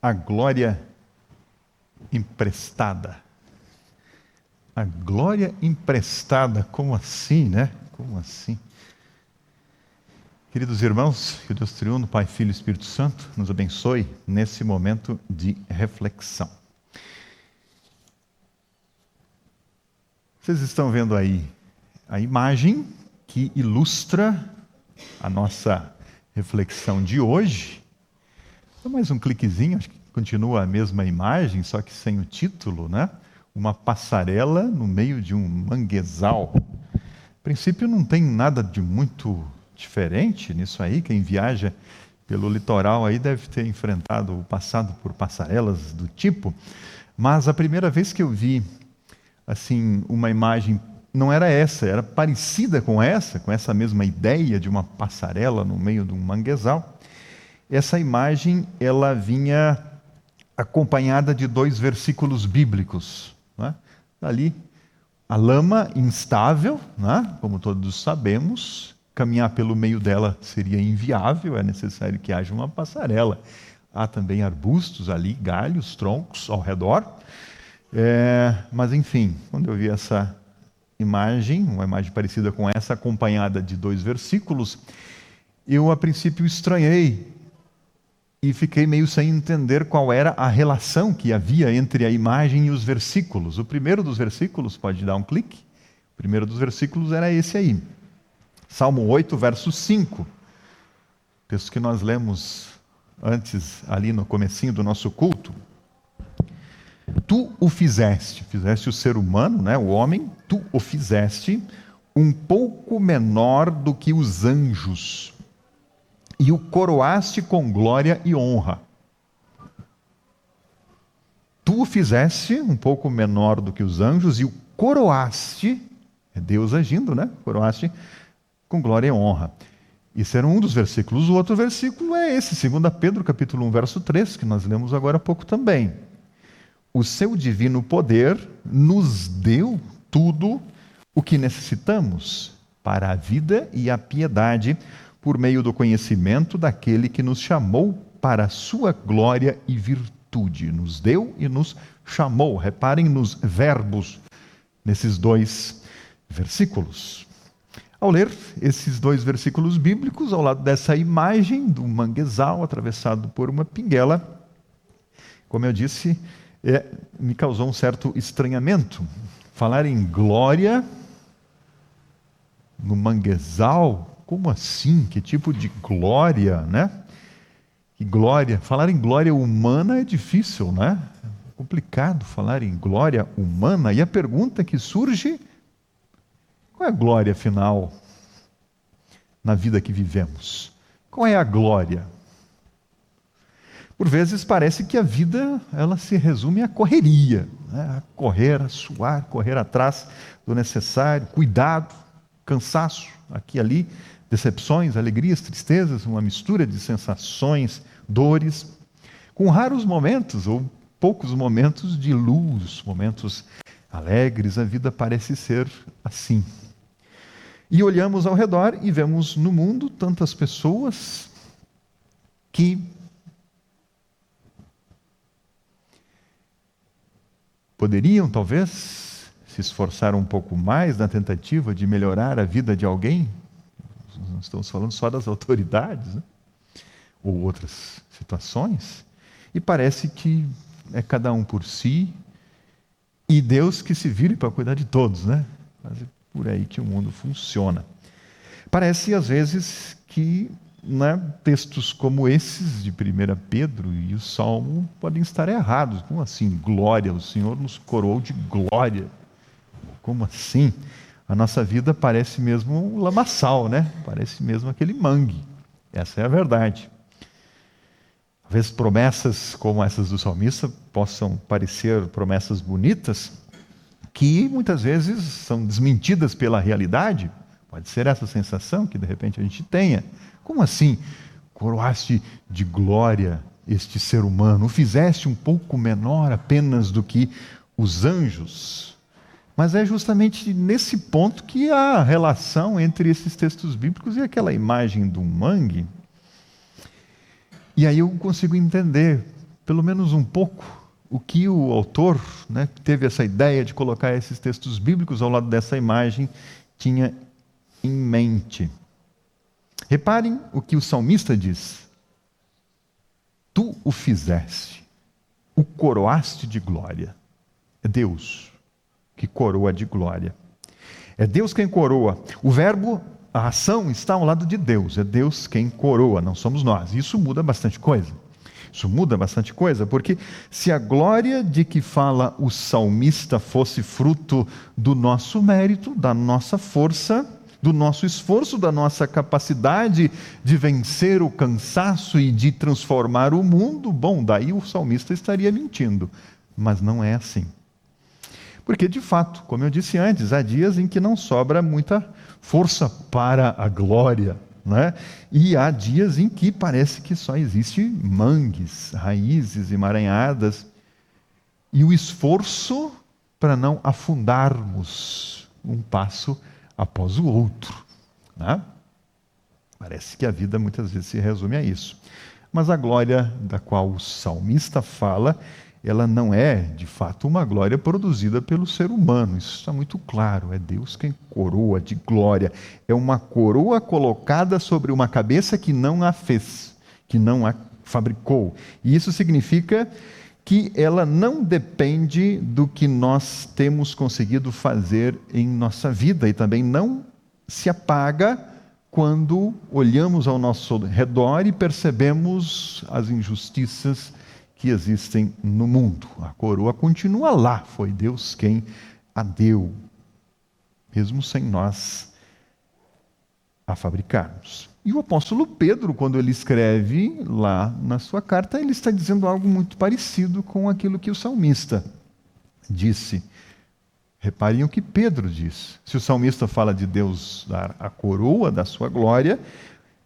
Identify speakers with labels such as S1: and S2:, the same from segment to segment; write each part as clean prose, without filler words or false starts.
S1: A glória emprestada. A glória emprestada, como assim, né? Como assim? Queridos irmãos, que o Deus triuno, Pai, Filho e Espírito Santo, nos abençoe nesse momento de reflexão. Vocês estão vendo aí a imagem que ilustra a nossa reflexão de hoje. Dá mais um cliquezinho, acho que continua a mesma imagem, só que sem o título, né? Uma passarela no meio de um manguezal. A princípio não tem nada de muito diferente nisso aí. Quem viaja pelo litoral aí deve ter enfrentado ou passado por passarelas do tipo. Mas a primeira vez que eu vi assim uma imagem, não era essa, era parecida com essa mesma ideia de uma passarela no meio de um manguezal. Essa imagem, ela vinha acompanhada de 2 versículos bíblicos, né? Ali, a lama instável, né? Como todos sabemos, caminhar pelo meio dela seria inviável, é necessário que haja uma passarela. Há também arbustos ali, galhos, troncos ao redor. Mas enfim, quando eu vi essa imagem, uma imagem parecida com essa, acompanhada de 2 versículos, eu a princípio estranhei e fiquei meio sem entender qual era a relação que havia entre a imagem e os versículos. O primeiro dos versículos, pode dar um clique? O primeiro dos versículos era esse aí. Salmo 8, verso 5. Texto que nós lemos antes, ali no comecinho do nosso culto. Tu o fizeste o ser humano, né, o homem, tu o fizeste um pouco menor do que os anjos, e o coroaste com glória e honra. Tu o fizeste um pouco menor do que os anjos e o coroaste, é Deus agindo, né? Coroaste com glória e honra. Isso era um dos versículos. O outro versículo é esse, 2 Pedro, capítulo 1, verso 3, que nós lemos agora há pouco também. O seu divino poder nos deu tudo o que necessitamos para a vida e a piedade, por meio do conhecimento daquele que nos chamou para a sua glória e virtude. Nos deu e nos chamou. Reparem nos verbos nesses 2 versículos. Ao ler esses 2 versículos bíblicos, ao lado dessa imagem do manguezal atravessado por uma pinguela, como eu disse, me causou um certo estranhamento. Falar em glória no manguezal, como assim? Que tipo de glória, né? Que glória? Falar em glória humana é difícil, né? É complicado falar em glória humana. E a pergunta que surge: qual é a glória final na vida que vivemos? Qual é a glória? Por vezes parece que a vida, ela se resume à correria, né? A correr, a suar, correr atrás do necessário, cuidado, cansaço, aqui e ali, decepções, alegrias, tristezas, uma mistura de sensações, dores, com raros momentos ou poucos momentos de luz, momentos alegres. A vida parece ser assim. E olhamos ao redor e vemos no mundo tantas pessoas que poderiam, talvez, se esforçar um pouco mais na tentativa de melhorar a vida de alguém. Não estamos falando só das autoridades, né? Ou outras situações. E parece que é cada um por si e Deus que se vire para cuidar de todos, né? Mas é por aí que o mundo funciona. Parece, às vezes, que, né, textos como esses de 1 Pedro e o Salmo podem estar errados. Como assim? Glória, o Senhor nos coroou de glória. Como assim? A nossa vida parece mesmo um lamaçal, né? Parece mesmo aquele mangue. Essa é a verdade. Às vezes promessas como essas do salmista possam parecer promessas bonitas, que muitas vezes são desmentidas pela realidade. Pode ser essa sensação que de repente a gente tenha. Como assim? Coroaste de glória este ser humano, o fizeste um pouco menor apenas do que os anjos. Mas é justamente nesse ponto que há a relação entre esses textos bíblicos e aquela imagem do mangue. E aí eu consigo entender pelo menos um pouco, o que o autor, né, que teve essa ideia de colocar esses textos bíblicos ao lado dessa imagem, tinha em mente. Reparem o que o salmista diz. Tu o fizeste, o coroaste de glória. É Deus que coroa de glória. É Deus quem coroa. O verbo, a ação está ao lado de Deus. É Deus quem coroa, não somos nós. Isso muda bastante coisa. Isso muda bastante coisa, porque se a glória de que fala o salmista fosse fruto do nosso mérito, da nossa força, do nosso esforço, da nossa capacidade de vencer o cansaço e de transformar o mundo, bom, daí o salmista estaria mentindo. Mas não é assim. Porque, de fato, como eu disse antes, há dias em que não sobra muita força para a glória, né? E há dias em que parece que só existe mangues, raízes emaranhadas, e o esforço para não afundarmos um passo após o outro, né? Parece que a vida muitas vezes se resume a isso. Mas a glória da qual o salmista fala, ela não é, de fato, uma glória produzida pelo ser humano. Isso está muito claro. É Deus quem coroa de glória. É uma coroa colocada sobre uma cabeça que não a fez, que não a fabricou. E isso significa que ela não depende do que nós temos conseguido fazer em nossa vida e também não se apaga quando olhamos ao nosso redor e percebemos as injustiças que existem no mundo. A coroa continua lá, foi Deus quem a deu, mesmo sem nós a fabricarmos. E o apóstolo Pedro, quando ele escreve lá na sua carta, ele está dizendo algo muito parecido com aquilo que o salmista disse. Reparem o que Pedro diz. Se o salmista fala de Deus dar a coroa da sua glória,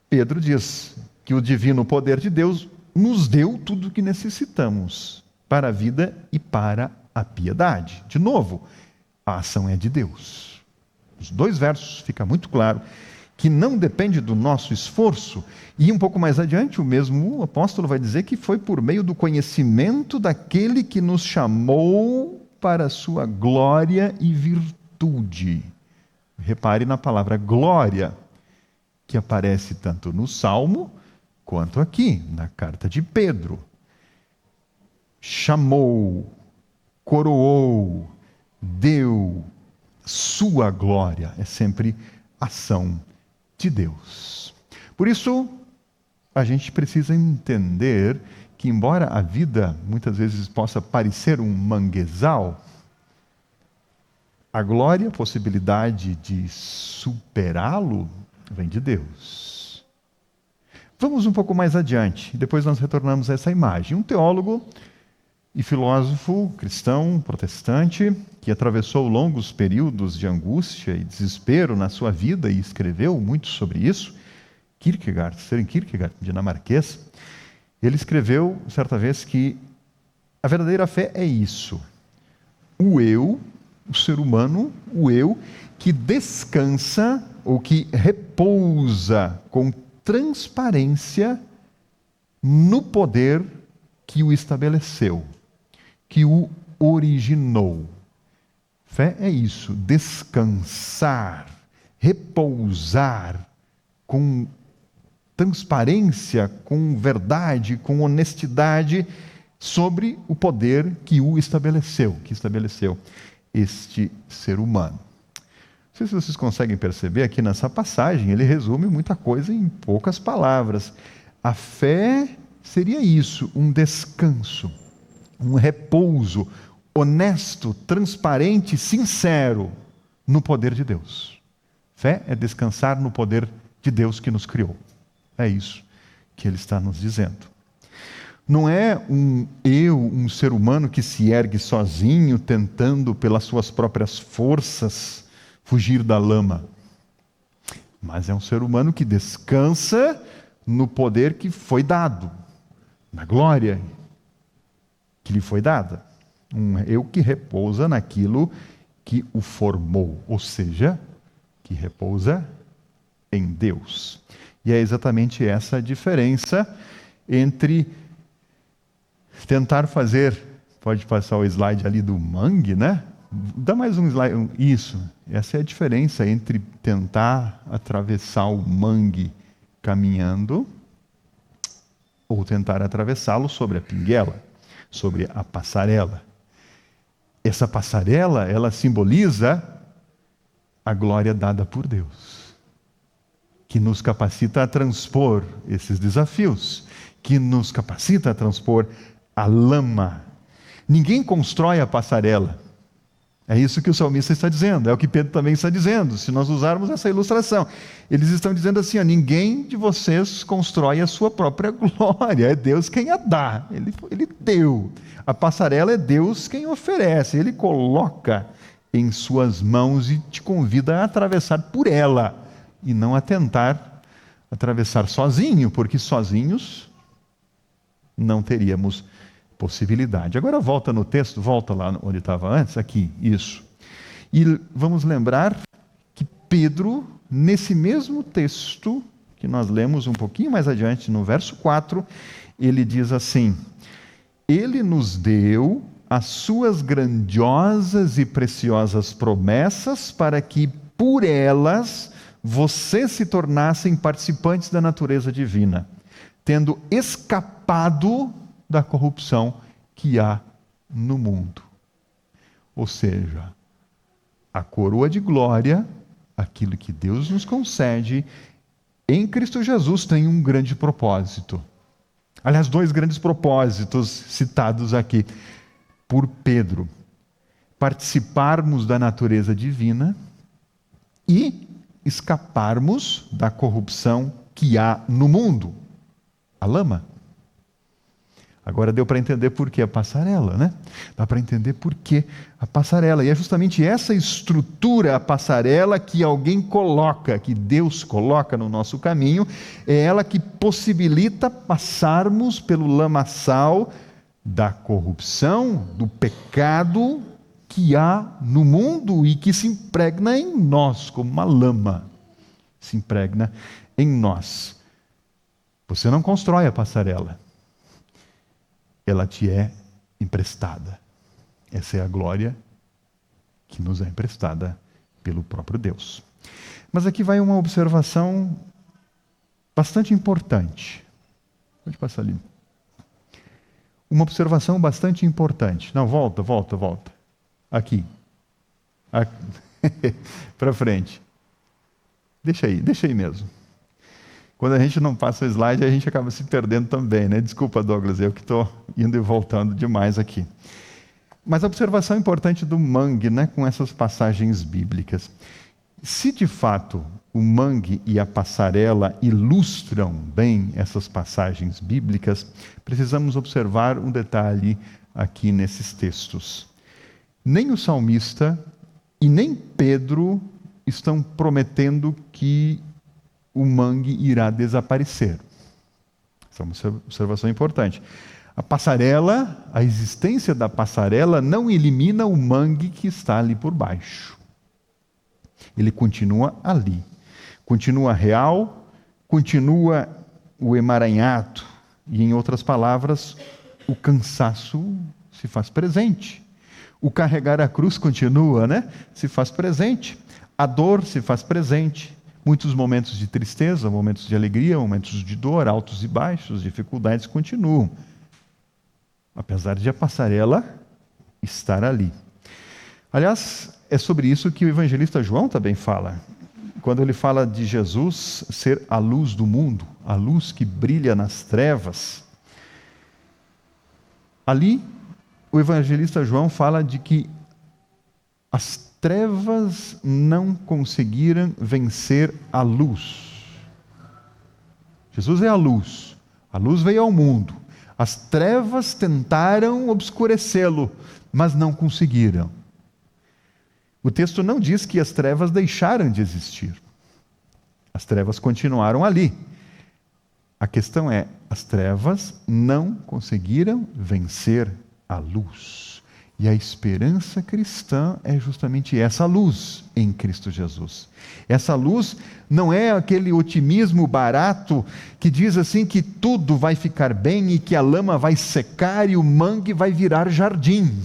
S1: Pedro diz que o divino poder de Deus nos deu tudo o que necessitamos para a vida e para a piedade. De novo, a ação é de Deus. Os dois versos fica muito claro que não depende do nosso esforço. E um pouco mais adiante, o mesmo apóstolo vai dizer que foi por meio do conhecimento daquele que nos chamou para a sua glória e virtude. Repare na palavra glória, que aparece tanto no Salmo quanto aqui, na carta de Pedro. Chamou, coroou, deu sua glória. É sempre ação de Deus. Por isso, a gente precisa entender que, embora a vida muitas vezes possa parecer um manguezal, a glória, a possibilidade de superá-lo, vem de Deus. Vamos um pouco mais adiante, depois nós retornamos a essa imagem. Um teólogo e filósofo cristão, protestante, que atravessou longos períodos de angústia e desespero na sua vida e escreveu muito sobre isso, Kierkegaard, Søren Kierkegaard, dinamarquês, ele escreveu certa vez que a verdadeira fé é isso: o eu, o ser humano, o eu, que descansa ou que repousa com transparência no poder que o estabeleceu, que o originou. Fé é isso, descansar, repousar com transparência, com verdade, com honestidade sobre o poder que o estabeleceu, que estabeleceu este ser humano. Não sei se vocês conseguem perceber, aqui nessa passagem, ele resume muita coisa em poucas palavras. A fé seria isso, um descanso, um repouso honesto, transparente, sincero no poder de Deus. Fé é descansar no poder de Deus que nos criou. É isso que ele está nos dizendo. Não é um eu, um ser humano que se ergue sozinho, tentando pelas suas próprias forças fugir da lama. Mas é um ser humano que descansa no poder que foi dado, na glória que lhe foi dada. Um eu que repousa naquilo que o formou, ou seja, que repousa em Deus. E é exatamente essa a diferença entre Tentar fazer, pode passar o slide ali do mangue, né? Dá mais um slide. Isso, essa é a diferença entre tentar atravessar o mangue caminhando ou tentar atravessá-lo sobre a pinguela, sobre a passarela. Essa passarela, ela simboliza a glória dada por Deus, que nos capacita a transpor esses desafios, que nos capacita a transpor a lama. Ninguém constrói a passarela. É isso que o salmista está dizendo, é o que Pedro também está dizendo, se nós usarmos essa ilustração. Eles estão dizendo assim, ninguém de vocês constrói a sua própria glória, é Deus quem a dá, Ele deu. A passarela é Deus quem oferece, Ele coloca em suas mãos e te convida a atravessar por ela, e não a tentar atravessar sozinho, porque sozinhos não teríamos possibilidade. Agora volta no texto, volta lá onde estava antes, aqui, isso. E vamos lembrar que Pedro, nesse mesmo texto, que nós lemos um pouquinho mais adiante, no verso 4, ele diz assim: Ele nos deu as suas grandiosas e preciosas promessas para que, por elas, vocês se tornassem participantes da natureza divina, tendo escapado da corrupção que há no mundo. Ou seja, a coroa de glória, aquilo que Deus nos concede, em Cristo Jesus tem um grande propósito. Aliás, 2 grandes propósitos citados aqui por Pedro: participarmos da natureza divina e escaparmos da corrupção que há no mundo, a lama. Agora deu para entender por que a passarela, né? Dá para entender por que a passarela. E é justamente essa estrutura, a passarela, que alguém coloca, que Deus coloca no nosso caminho, é ela que possibilita passarmos pelo lamaçal da corrupção, do pecado que há no mundo e que se impregna em nós, como uma lama. Se impregna em nós. Você não constrói a passarela. Ela te é emprestada. Essa é a glória que nos é emprestada pelo próprio Deus. Mas aqui vai uma observação bastante importante. Pode passar ali. Uma observação bastante importante. Não, volta. Aqui. Para frente. Deixa aí mesmo. Quando a gente não passa o slide, a gente acaba se perdendo também, né? Desculpa, Douglas, eu que estou indo e voltando demais aqui. Mas a observação importante do mangue, né, com essas passagens bíblicas. Se de fato o mangue e a passarela ilustram bem essas passagens bíblicas, precisamos observar um detalhe aqui nesses textos. Nem o salmista e nem Pedro estão prometendo que o mangue irá desaparecer. Essa é uma observação importante. A passarela, a existência da passarela não elimina o mangue que está ali por baixo. Ele continua ali. Continua real, continua o emaranhado. E, em outras palavras, o cansaço se faz presente. O carregar a cruz continua, né? Se faz presente. A dor se faz presente. Muitos momentos de tristeza, momentos de alegria, momentos de dor, altos e baixos, dificuldades continuam. Apesar de a passarela estar ali. Aliás, é sobre isso que o evangelista João também fala. Quando ele fala de Jesus ser a luz do mundo, a luz que brilha nas trevas. Ali, o evangelista João fala de que as trevas não conseguiram vencer a luz. Jesus é a luz veio ao mundo. As trevas tentaram obscurecê-lo, mas não conseguiram. O texto não diz que as trevas deixaram de existir. As trevas continuaram ali. A questão é, as trevas não conseguiram vencer a luz. E a esperança cristã é justamente essa luz em Cristo Jesus. Essa luz não é aquele otimismo barato que diz assim que tudo vai ficar bem e que a lama vai secar e o mangue vai virar jardim.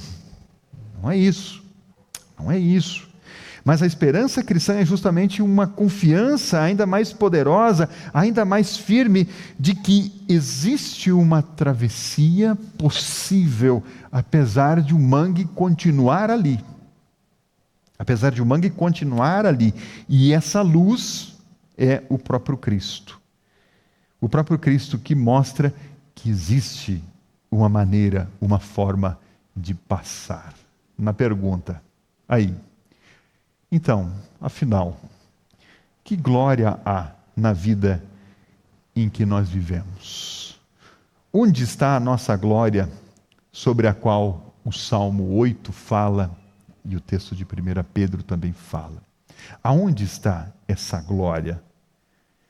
S1: Não é isso. Não é isso. Mas a esperança cristã é justamente uma confiança ainda mais poderosa, ainda mais firme, de que existe uma travessia possível, apesar de o mangue continuar ali. Apesar de o mangue continuar ali. E essa luz é o próprio Cristo. O próprio Cristo que mostra que existe uma maneira, uma forma de passar. Na pergunta, aí. Então, afinal, que glória há na vida em que nós vivemos? Onde está a nossa glória sobre a qual o Salmo 8 fala e o texto de 1 Pedro também fala? Aonde está essa glória?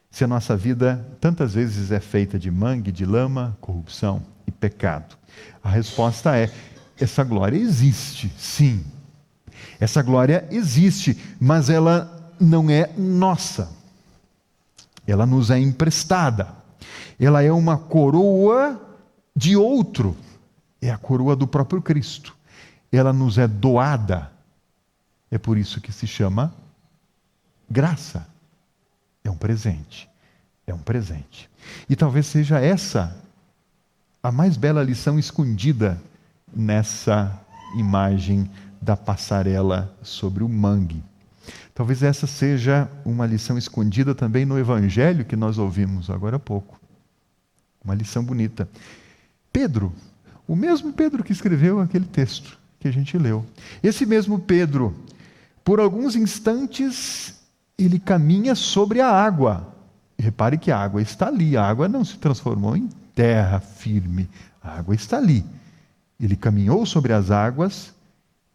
S1: Se a nossa vida tantas vezes é feita de mangue, de lama, corrupção e pecado. A resposta é: essa glória existe, sim. Essa glória existe, mas ela não é nossa. Ela nos é emprestada. Ela é uma coroa de outro. É a coroa do próprio Cristo. Ela nos é doada. É por isso que se chama graça. É um presente. É um presente. E talvez seja essa a mais bela lição escondida nessa imagem da passarela sobre o mangue. Talvez essa seja uma lição escondida também no Evangelho que nós ouvimos agora há pouco. Uma lição bonita. Pedro, o mesmo Pedro que escreveu aquele texto que a gente leu. Esse mesmo Pedro, por alguns instantes, ele caminha sobre a água. Repare que a água está ali, a água não se transformou em terra firme, a água está ali. Ele caminhou sobre as águas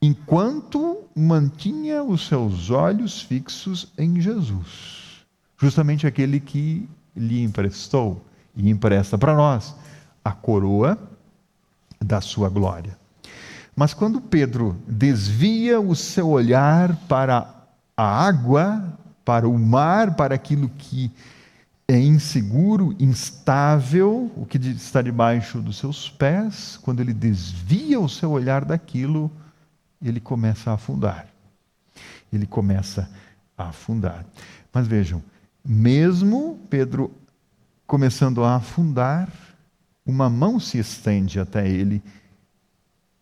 S1: enquanto mantinha os seus olhos fixos em Jesus. Justamente aquele que lhe emprestou e empresta para nós a coroa da sua glória. Mas quando Pedro desvia o seu olhar para a água, para o mar, para aquilo que é inseguro, instável, o que está debaixo dos seus pés, quando ele desvia o seu olhar daquilo, ele começa a afundar. Ele começa a afundar. Mas vejam, mesmo Pedro começando a afundar, uma mão se estende até ele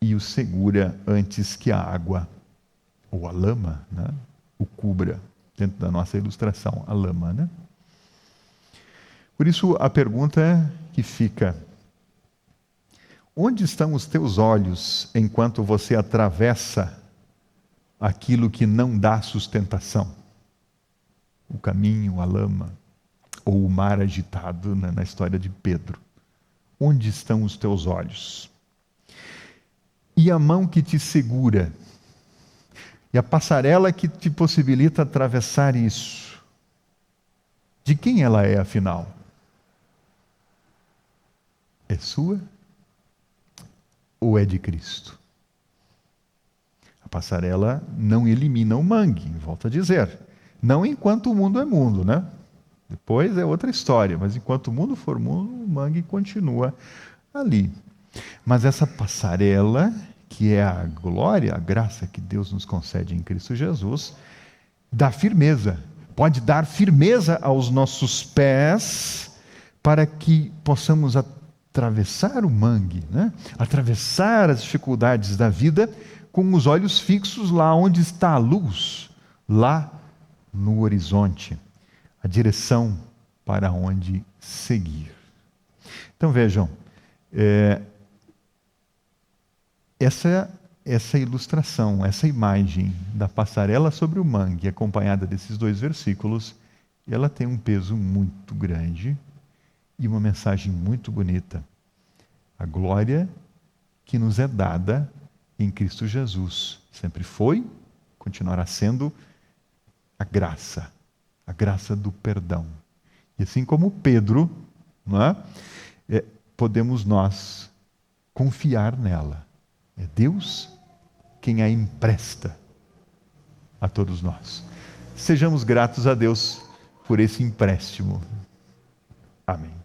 S1: e o segura antes que a água, ou a lama, né, o cubra. Dentro da nossa ilustração, a lama, né? Por isso a pergunta que fica: onde estão os teus olhos enquanto você atravessa aquilo que não dá sustentação? O caminho, a lama, ou o mar agitado, né, na história de Pedro. Onde estão os teus olhos? E a mão que te segura? E a passarela que te possibilita atravessar isso? De quem ela é, afinal? É sua? Ou é de Cristo? A passarela não elimina o mangue, volto a dizer. Não enquanto o mundo é mundo, né? Depois é outra história, mas enquanto o mundo for mundo, o mangue continua ali. Mas essa passarela, que é a glória, a graça que Deus nos concede em Cristo Jesus, dá firmeza. Pode dar firmeza aos nossos pés para que possamos atravessar o mangue, né? Atravessar as dificuldades da vida com os olhos fixos lá onde está a luz, lá no horizonte, a direção para onde seguir. Então vejam, essa ilustração, essa imagem da passarela sobre o mangue, acompanhada desses dois versículos, ela tem um peso muito grande e uma mensagem muito bonita. A glória que nos é dada em Cristo Jesus sempre foi, continuará sendo a graça do perdão. E assim como Pedro, não é? Podemos nós confiar nela. É Deus quem a empresta a todos nós. Sejamos gratos a Deus por esse empréstimo. Amém.